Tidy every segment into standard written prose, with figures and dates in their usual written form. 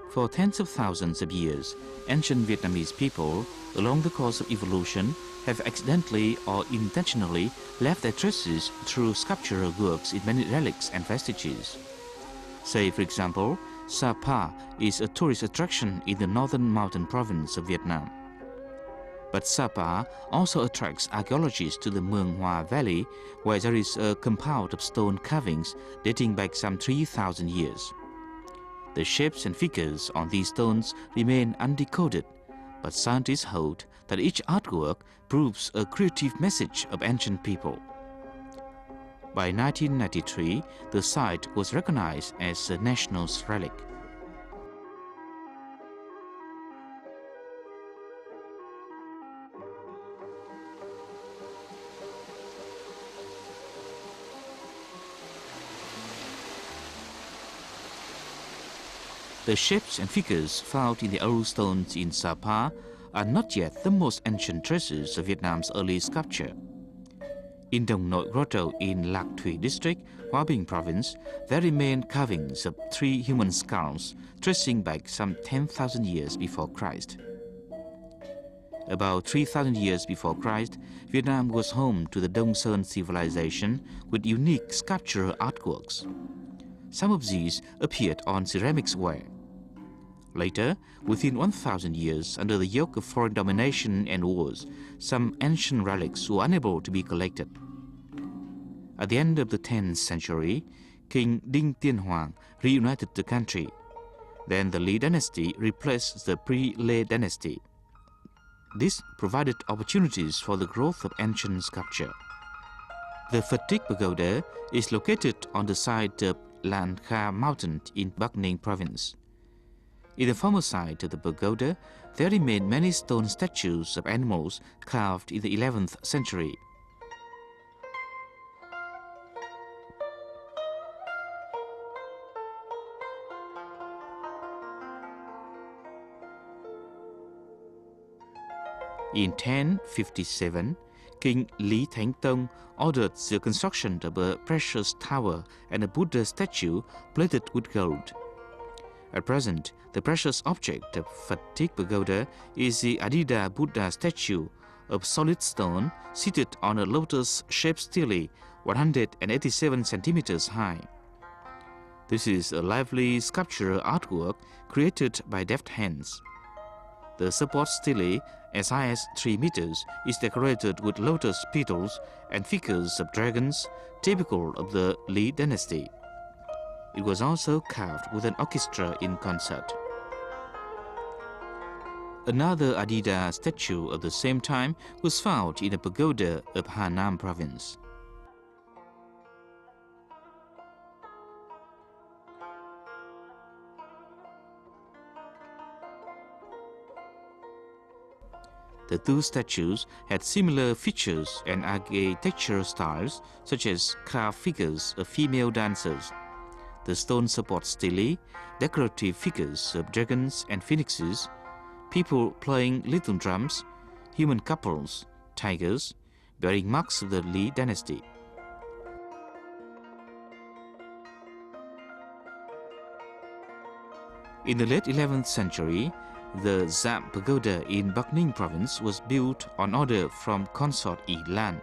For tens of thousands of years, ancient Vietnamese people, along the course of evolution, have accidentally or intentionally left their traces through sculptural works in many relics and vestiges. Say, for example, Sapa is a tourist attraction in the northern mountain province of Vietnam. But Sapa also attracts archaeologists to the Muang Hoa Valley, where there is a compound of stone carvings dating back some 3,000 years. The shapes and figures on these stones remain undecoded, but scientists hold that each artwork proves a creative message of ancient people. By 1993, the site was recognized as a national relic. The shapes and figures found in the old stones in Sapa are not yet the most ancient traces of Vietnam's early sculpture. In Dong Nội Grotto in Lac Thuy district, Hoa Binh province, there remain carvings of 3 human skulls tracing back some 10,000 years before Christ. About 3,000 years before Christ, Vietnam was home to the Dong Sơn civilization with unique sculptural artworks. Some of these appeared on ceramics ware. Later, within 1,000 years, under the yoke of foreign domination and wars, some ancient relics were unable to be collected. At the end of the 10th century, King Dinh Tiên Hoàng reunited the country. Then the Lý dynasty replaced the pre-Lê dynasty. This provided opportunities for the growth of ancient sculpture. The Phật Tích Pagoda is located on the side of Lan Kha mountain in Bắc Ninh province. In the former side of the pagoda, there remain many stone statues of animals carved in the 11th century. In 1057, King Lý Thánh Tông ordered the construction of a precious tower and a Buddha statue plated with gold. At present, the precious object of Phật Tích Pagoda is the Adida Buddha statue of solid stone seated on a lotus-shaped stele 187 centimeters high. This is a lively sculptural artwork created by deft hands. The support stele, as high as 3 meters, is decorated with lotus petals and figures of dragons, typical of the Lý dynasty. It was also carved with an orchestra in concert. Another Adida statue of the same time was found in a pagoda of Hà Nam province. The 2 statues had similar features and architectural styles, such as carved figures of female dancers. The stone support stele, decorative figures of dragons and phoenixes, people playing little drums, human couples, tigers, bearing marks of the Lý dynasty. In the late 11th century, the Zam Pagoda in Bắc Ninh province was built on order from consort Y Lan.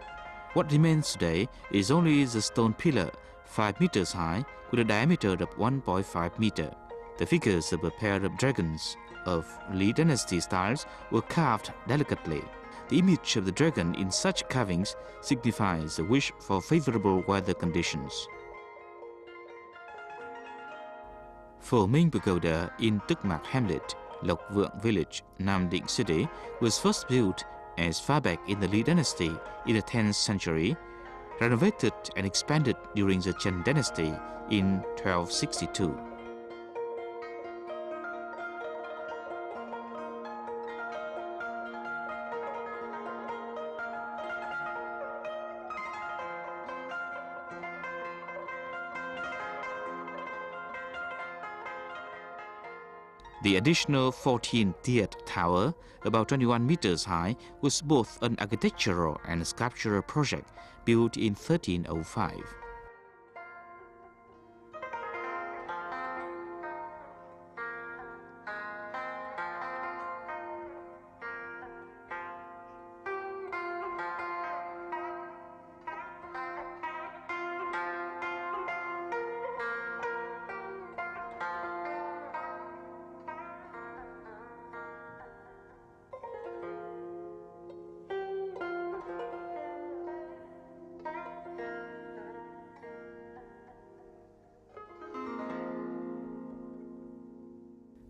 What remains today is only the stone pillar, 5 meters high, with a diameter of 1.5 meter. The figures of a pair of dragons of Lý dynasty styles were carved delicately. The image of the dragon in such carvings signifies a wish for favorable weather conditions. Phổ Minh Pagoda in Tức Mạc Hamlet, Lộc Vượng village, Nam Định city, was first built as far back in the Lý dynasty in the 10th century, renovated and expanded during the Chen dynasty in 1262. The additional 14-tiered tower, about 21 meters high, was both an architectural and sculptural project built in 1305.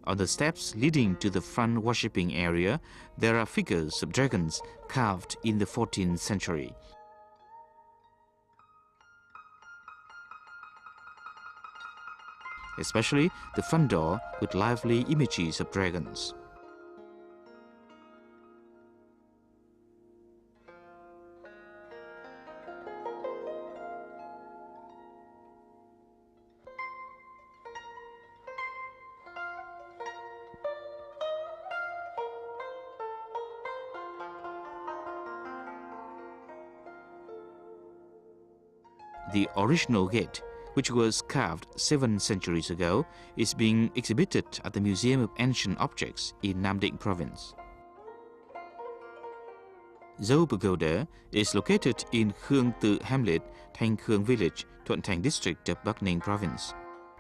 On the steps leading to the front worshipping area, there are figures of dragons carved in the 14th century. Especially the front door with lively images of dragons. The original gate, which was carved 7 centuries ago, is being exhibited at the Museum of Ancient Objects in Nam Định province. Dâu Pagoda is located in Khương Tự Hamlet, Thanh Khương village, Thuận Thành district of Bắc Ninh province.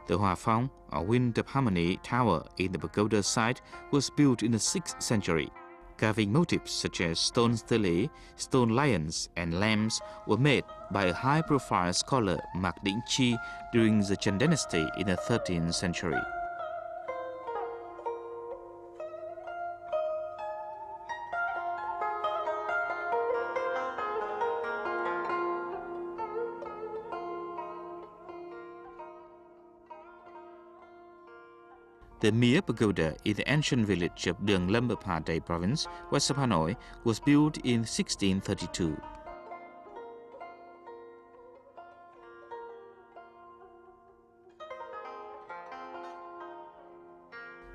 The Hoa Phong, or Wind of Harmony tower in the pagoda site, was built in the 6th century. Carving motifs such as stone stelae, stone lions, and lambs were made by a high-profile scholar Mạc Đĩnh Chi during the Trần dynasty in the 13th century. The Mía Pagoda in the ancient village of Đường Lâm of Hà Tây province, west of Hanoi, was built in 1632.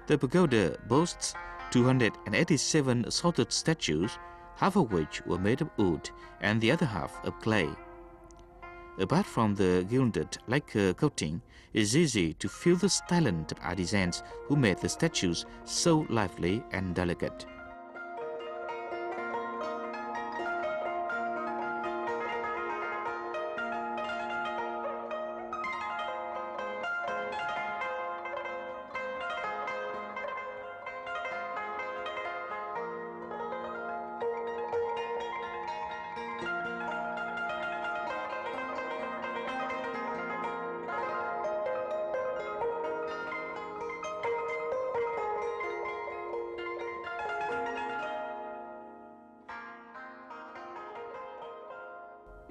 The pagoda boasts 287 assorted statues, half of which were made of wood and the other half of clay. Apart from the gilded lacquer coating, it is easy to feel the talent of artisans who made the statues so lively and delicate.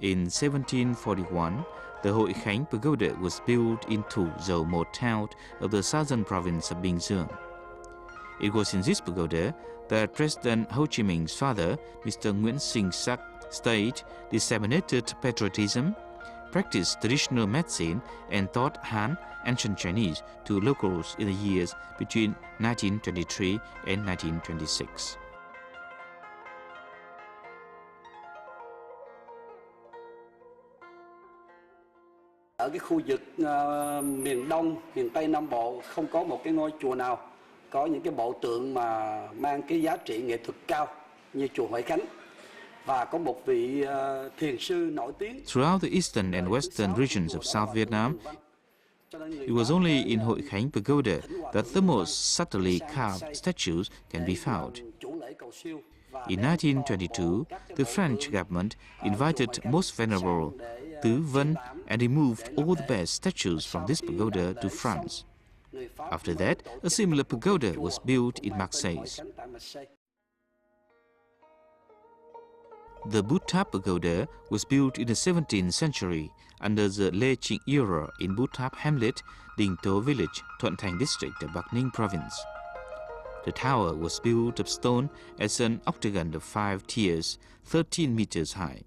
In 1741, the Hội Khánh Pagoda was built in Thủ Dầu Một town of the southern province of Bình Dương. It was in this pagoda that President Ho Chi Minh's father, Mr. Nguyễn Sinh Sắc, stayed, disseminated patriotism, practiced traditional medicine, and taught Han, ancient Chinese, to locals in the years between 1923 and 1926. Ở cái khu vực miền Đông, miền Tây Nam Bộ không có một cái ngôi chùa nào có những cái bộ tượng mà mang cái giá trị nghệ thuật cao như chùa Hội Khánh, và có một vị thiền sư nổi tiếng. Throughout the eastern and western regions of South Vietnam, it was only in Hội Khánh Pagoda that the most subtly carved statues can be found. In 1922, the French government invited Most Venerable Tứ Vân and removed all the best statues from this pagoda to France. After that, a similar pagoda was built in Marseille. The Bút Tháp Pagoda was built in the 17th century under the Lê Trịnh era in Bút Tháp Hamlet, Đình Tố village, Thuận Thành district of Bắc Ninh province. The tower was built of stone as an octagon of 5 tiers, 13 meters high.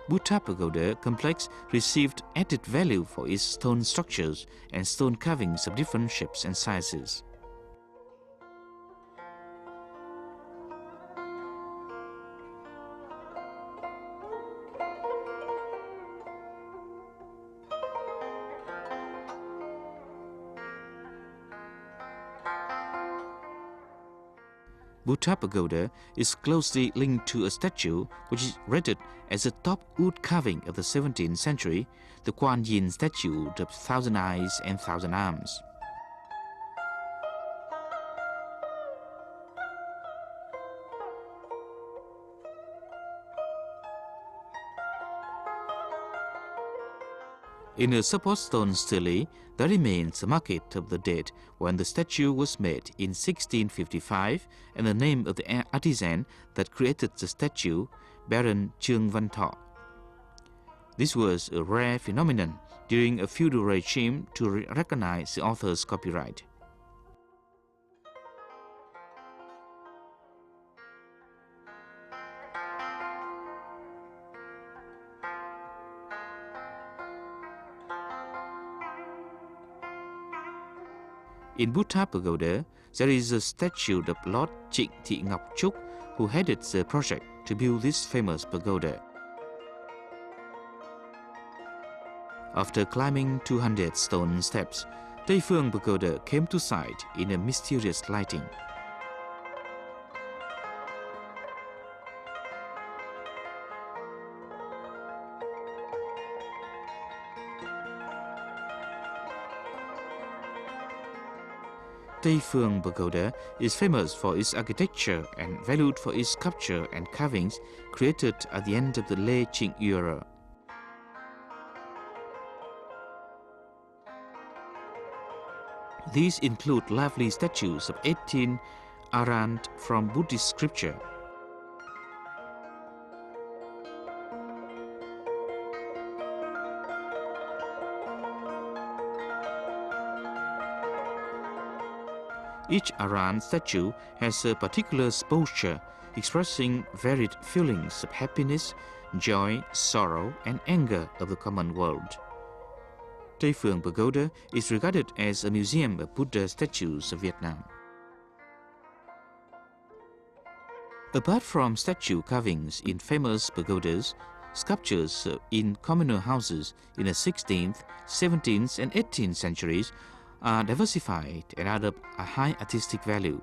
Bút Tháp Pagoda complex received added value for its stone structures and stone carvings of different shapes and sizes. Bút Tháp Pagoda is closely linked to a statue which is rated as a top wood carving of the 17th century, the Quan Yin statue of 1,000 eyes and 1,000 arms. In a support stone stele, there remains a market of the date when the statue was made in 1655 and the name of the artisan that created the statue, Baron Trương Văn Thọ. This was a rare phenomenon during a feudal regime to recognize the author's copyright. In Buddha Pagoda, there is a statue of Lord Trịnh Thị Ngọc Trúc, who headed the project to build this famous pagoda. After climbing 200 stone steps, Tây Phương Pagoda came to sight in a mysterious lighting. Tây Phương Pagoda is famous for its architecture and valued for its sculpture and carvings created at the end of the Lê Trịnh era. These include lively statues of 18 arahants from Buddhist scripture. Each arahant statue has a particular posture expressing varied feelings of happiness, joy, sorrow, and anger of the common world. Tây Phương Pagoda is regarded as a museum of Buddha statues of Vietnam. Apart from statue carvings in famous pagodas, sculptures in communal houses in the 16th, 17th, and 18th centuries are diversified and add up a high artistic value.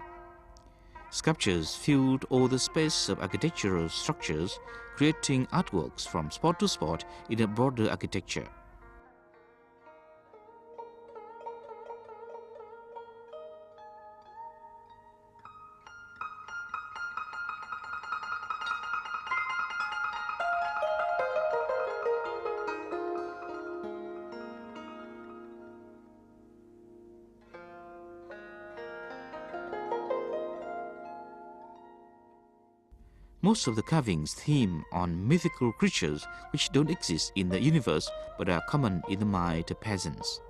Sculptures filled all the space of architectural structures, creating artworks from spot to spot in a broader architecture. Most of the carvings theme on mythical creatures which don't exist in the universe but are common in the mind of peasants.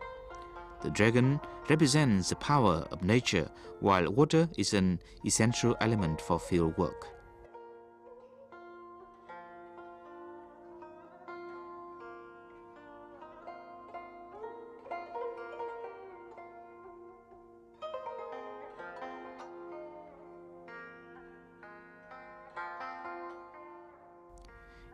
The dragon represents the power of nature, while water is an essential element for field work.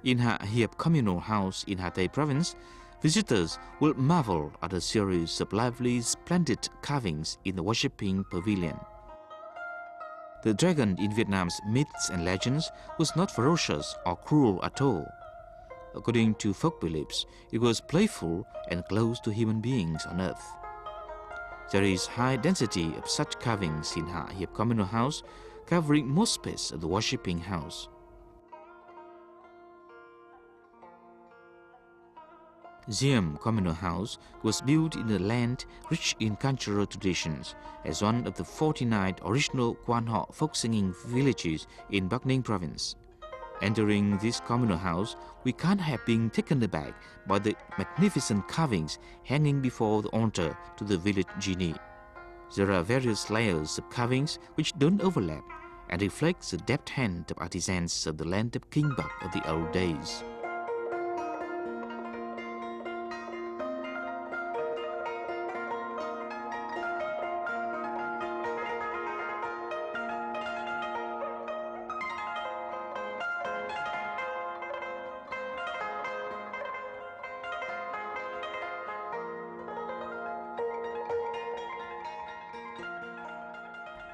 In Hạ Hiệp communal house in Hà Tây province, visitors will marvel at a series of lively, splendid carvings in the worshipping pavilion. The dragon in Vietnam's myths and legends was not ferocious or cruel at all. According to folk beliefs, it was playful and close to human beings on earth. There is high density of such carvings in Hạ Hiệp communal house, covering most space of the worshipping house. Diem communal house was built in a land rich in cultural traditions as one of the 49 original Quan Họ folk singing villages in Bắc Ninh province. Entering this communal house, we can't have been taken aback by the magnificent carvings hanging before the altar to the village genie. There are various layers of carvings which don't overlap and reflect the deft hand of artisans of the land of King Bach of the old days.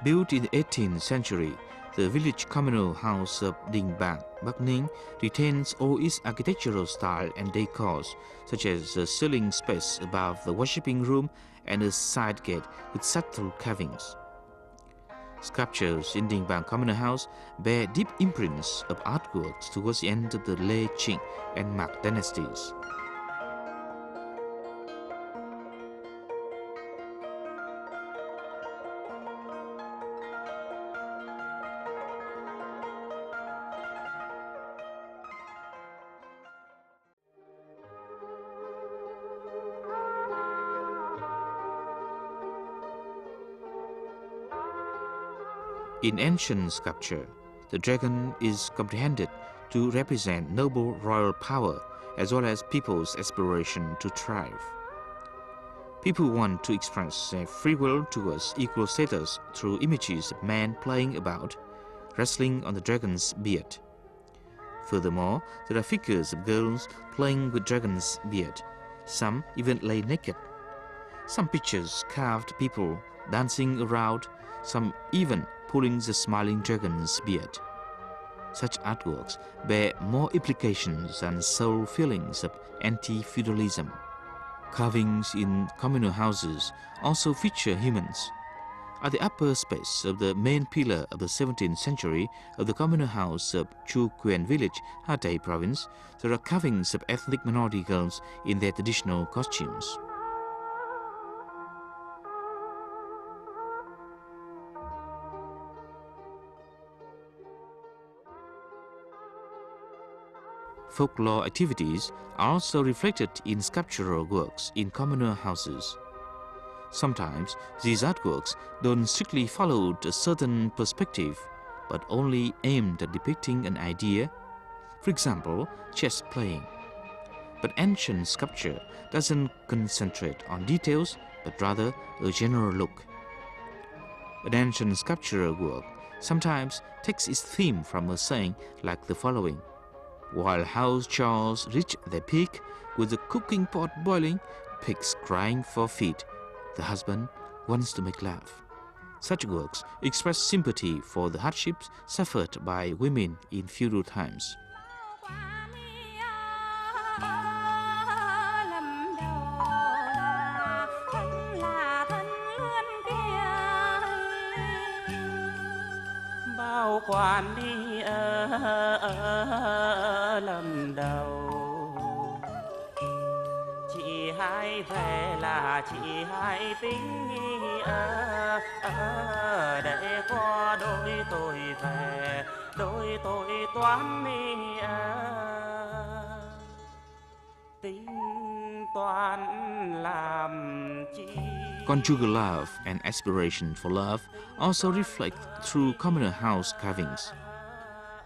Built in the 18th century, the village communal house of Đình Bạc, Bắc Ninh retains all its architectural style and decors, such as a ceiling space above the worshipping room and a side gate with subtle carvings. Sculptures in Đình Bạc communal house bear deep imprints of artworks towards the end of the Lê Trịnh and Mạc dynasties. In ancient sculpture, the dragon is comprehended to represent noble royal power as well as people's aspiration to thrive. People want to express their free will towards equal status through images of men playing about, wrestling on the dragon's beard. Furthermore, there are figures of girls playing with dragon's beard. Some even lay naked. Some pictures carved people dancing around, some even pulling the smiling dragon's beard. Such artworks bear more implications and soul feelings of anti-feudalism. Carvings in communal houses also feature humans. At the upper space of the main pillar of the 17th century of the communal house of Chu Quyen village, Hatay province, there are carvings of ethnic minority girls in their traditional costumes. Folklore activities are also reflected in sculptural works in communal houses. Sometimes these artworks don't strictly follow a certain perspective, but only aimed at depicting an idea, for example, chess playing. But ancient sculpture doesn't concentrate on details, but rather a general look. An ancient sculptural work sometimes takes its theme from a saying like the following: while house chores reach their peak, with the cooking pot boiling, pigs crying for feed, the husband wants to make love. Such works express sympathy for the hardships suffered by women in feudal times. Quan đi lần đầu, chị hai về là chị hai tính để có đôi tôi về, đôi tôi toán đi tính toán làm chi. Conjugal love and aspiration for love also reflect through communal house carvings.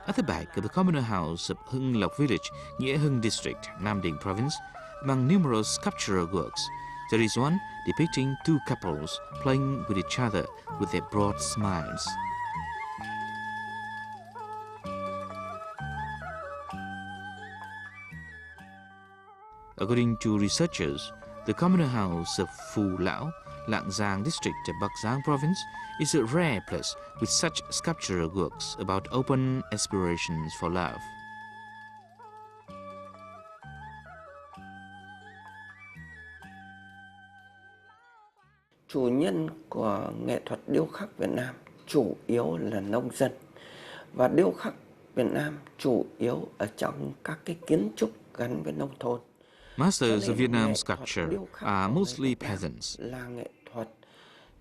At the back of the communal house of Hưng Lộc village, Nghĩa Hưng district, Nam Định province, among numerous sculptural works, there is one depicting two couples playing with each other with their broad smiles. According to researchers, the communal house of Phu Lão, Lạng Giang district of Bắc Giang province, is a rare place with such sculptural works about open aspirations for love. Chủ nhân của nghệ thuật điêu khắc Việt Nam chủ yếu là nông dân, và điêu khắc Việt Nam chủ yếu ở trong các cái kiến trúc gắn với nông thôn. Masters of Vietnam sculpture are mostly peasants.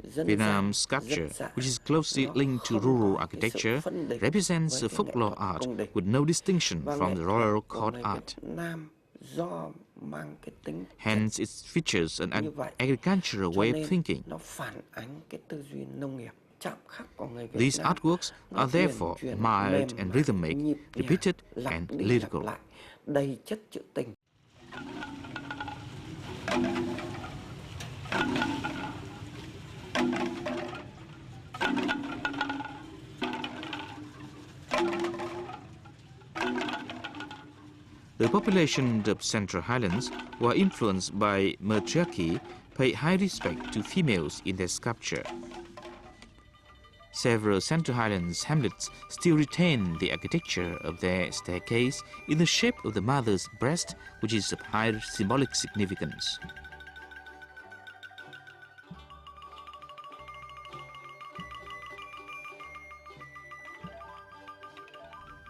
Vietnam sculpture, which is closely linked to rural architecture, represents a folklore art with no distinction from the royal court art. Hence, it features an agricultural way of thinking. These artworks are therefore mild and rhythmic, repeated and lyrical. The population of Central Highlands, who are influenced by matriarchy, pay high respect to females in their sculpture. Several Central Highlands hamlets still retain the architecture of their staircase in the shape of the mother's breast, which is of high symbolic significance.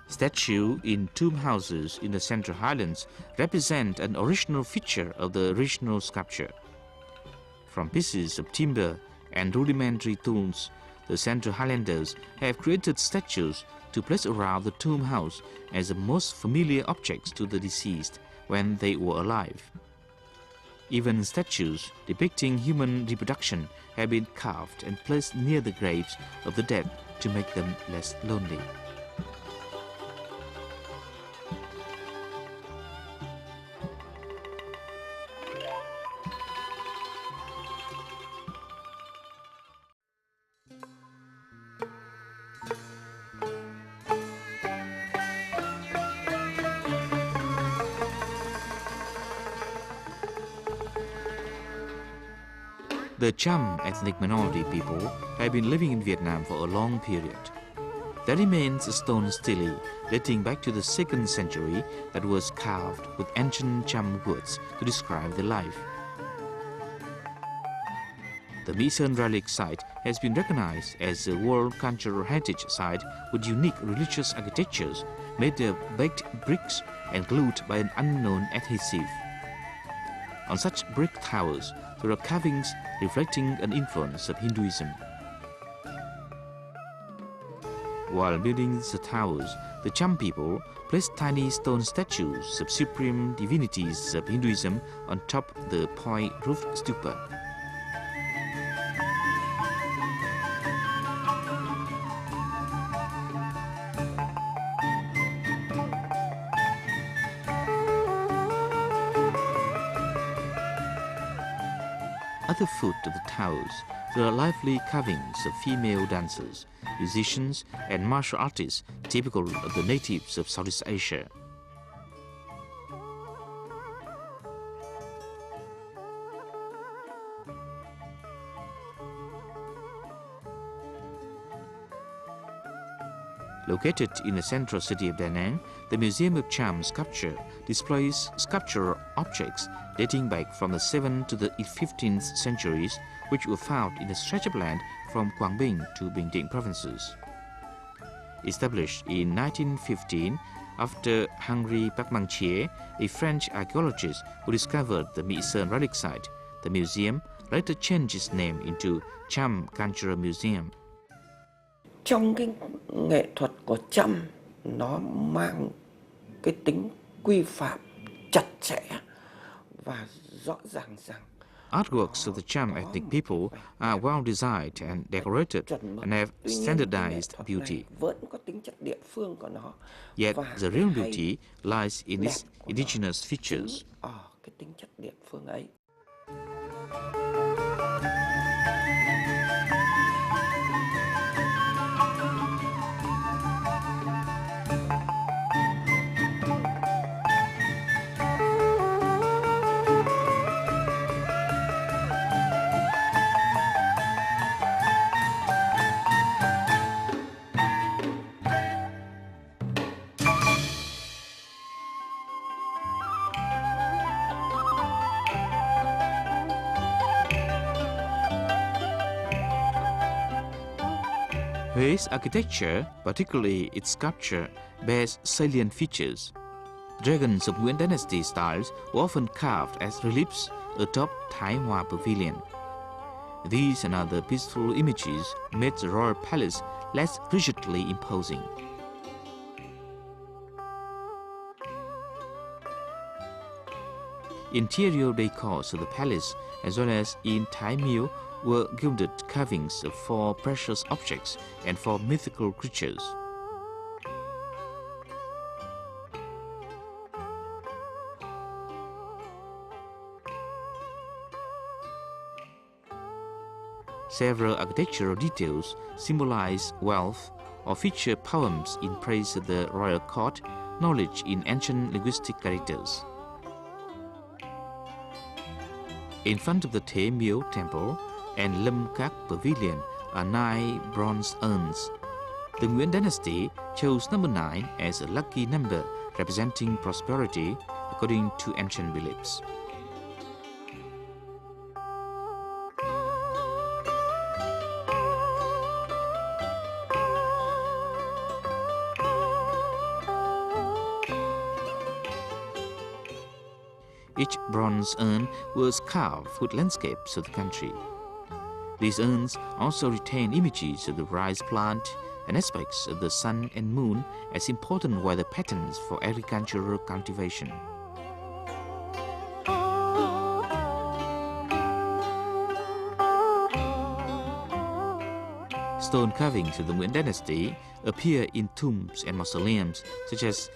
Statues in tomb houses in the Central Highlands represent an original feature of the original sculpture. From pieces of timber and rudimentary tools, the Central Highlanders have created statues to place around the tomb house as the most familiar objects to the deceased when they were alive. Even statues depicting human reproduction have been carved and placed near the graves of the dead to make them less lonely. The Cham ethnic minority people have been living in Vietnam for a long period. There remains a stone stele dating back to the 2nd century that was carved with ancient Cham words to describe their life. The My Sơn relic site has been recognized as a World Cultural Heritage Site with unique religious architectures made of baked bricks and glued by an unknown adhesive. On such brick towers, there are carvings reflecting an influence of Hinduism. While building the towers, the Cham people placed tiny stone statues of supreme divinities of Hinduism on top the poi-roofed stupa. At the foot of the towers, there are lively carvings of female dancers, musicians, and martial artists typical of the natives of Southeast Asia. Located in the central city of Da Nang, the Museum of Cham Sculpture displays sculptural objects dating back from the 7th to the 15th centuries, which were found in a stretch of land from Quang Binh to Bình Định provinces. Established in 1915 after Henri Parmentier, a French archaeologist who discovered the My Sơn relic site, the museum later changed its name into Cham Cultural Museum. Trong cái nghệ thuật của Cham, nó mang cái tính quy phạm chặt chẽ và rõ ràng rằng Artworks of the Cham ethnic people are well designed and decorated and have standardized beauty. Vẫn có tính chất địa phương của nó. Yet the real beauty lies in its indigenous features. Ở cái tính chất địa phương ấy. Hue's architecture, particularly its sculpture, bears salient features. Dragons of Nguyễn Dynasty styles were often carved as reliefs atop Thái Hòa Pavilion. These and other peaceful images made the royal palace less rigidly imposing. Interior decors of the palace, as well as in Thái Miếu, were gilded carvings of 4 precious objects and 4 mythical creatures. Several architectural details symbolize wealth or feature poems in praise of the royal court, knowledge in ancient linguistic characters. In front of the Thế Miếu temple and Lâm Các Pavilion are 9 bronze urns. The Nguyễn Dynasty chose number 9 as a lucky number representing prosperity according to ancient beliefs. Each bronze urn was carved with landscapes of the country. These urns also retain images of the rice plant and aspects of the sun and moon as important weather patterns for agricultural cultivation. Stone carvings of the Nguyễn Dynasty appear in tombs and mausoleums such as